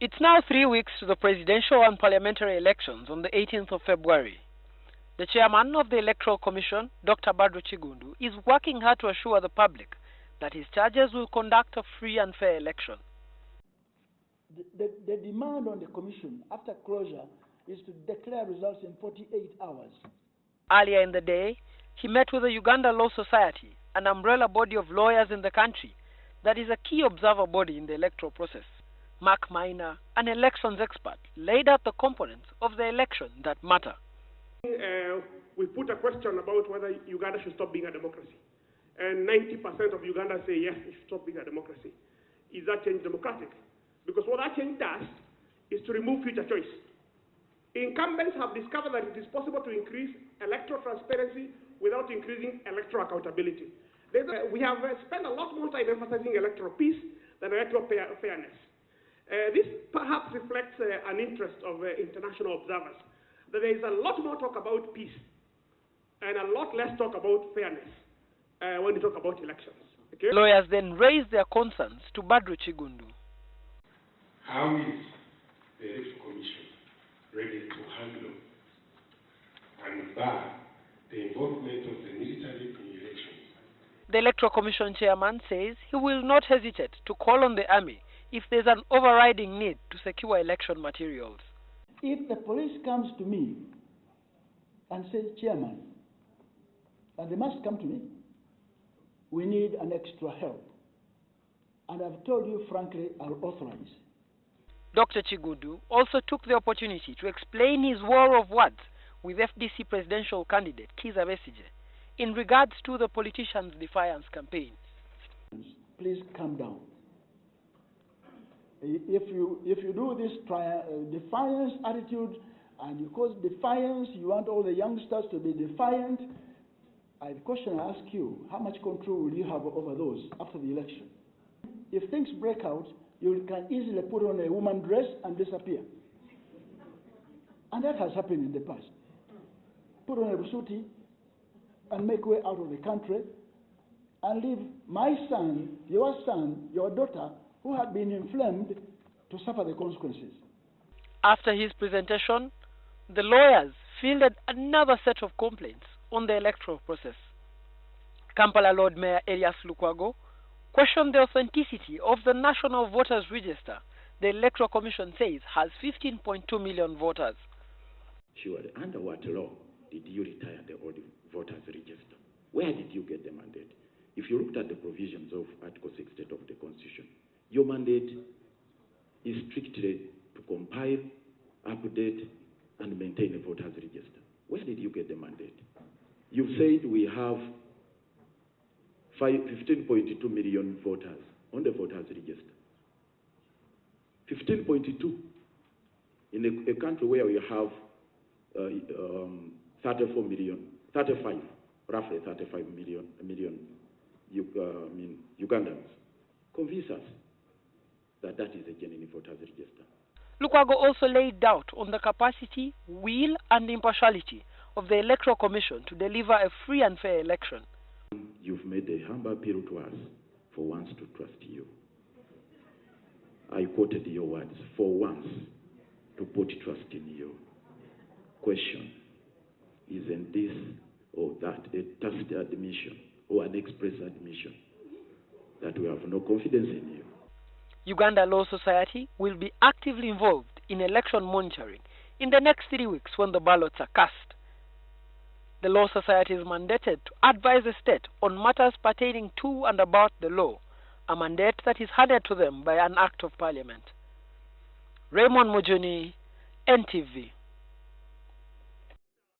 It's now 3 weeks to the presidential and parliamentary elections on the 18th of February. The chairman of the Electoral Commission, Dr. Badru Kiggundu, is working hard to assure the public that his charges will conduct a free and fair election. The demand on the Commission after closure is to declare results in 48 hours. Earlier in the day, he met with the Uganda Law Society, an umbrella body of lawyers in the country that is a key observer body in the electoral process. Mark Minor, an elections expert, laid out the components of the election that matter. We put a question about whether Uganda should stop being a democracy. And 90% of Uganda say yes, it should stop being a democracy. Is that change democratic? Because what that change does is to remove future choice. Incumbents have discovered that it is possible to increase electoral transparency without increasing electoral accountability. We have spent a lot more time emphasizing electoral peace than electoral fairness. This perhaps reflects an interest of international observers, that there is a lot more talk about peace and a lot less talk about fairness when we talk about elections. Okay? Lawyers then raised their concerns to Badru Kiggundu. How is the Electoral Commission ready to handle and bar the involvement of the military in elections? The Electoral Commission chairman says he will not hesitate to call on the army if there's an overriding need to secure election materials. If the police comes to me and says, Chairman, and they must come to me, we need an extra help. And I've told you, frankly, I'll authorize. Dr. Kigunddu also took the opportunity to explain his war of words with FDC presidential candidate Kizza Besigye in regards to the politician's defiance campaign. Please calm down. If you do this defiance attitude, and you cause defiance, you want all the youngsters to be defiant, the question I ask you, how much control will you have over those after the election? If things break out, you can easily put on a woman's dress and disappear. And that has happened in the past. Put on a busuti and make way out of the country and leave my son, your daughter, who had been inflamed, to suffer the consequences. After his presentation, the lawyers fielded another set of complaints on the electoral process. Kampala Lord Mayor Elias Lukwago questioned the authenticity of the National Voters Register the Electoral Commission says has 15.2 million voters. Surely, under what law did you retire the old voters register? Where did you get the mandate? If you looked at the provisions of Article 68 of the Constitution, your mandate is strictly to compile, update, and maintain a voters register. Where did you get the mandate? You said we have 15.2 million voters on the voters register. 15.2 in a country where we have 35 million Ugandans. Convince us that that is a genuine voters register. Lukwago also laid doubt on the capacity, will, and impartiality of the Electoral Commission to deliver a free and fair election. You've made a humble appeal to us for once to trust you. I quoted your words, for once to put trust in you. Question, isn't this or that a tacit admission or an express admission that we have no confidence in you? Uganda Law Society will be actively involved in election monitoring in the next 3 weeks when the ballots are cast. The Law Society is mandated to advise the state on matters pertaining to and about the law, a mandate that is handed to them by an Act of Parliament. Raymond Mujuni, NTV.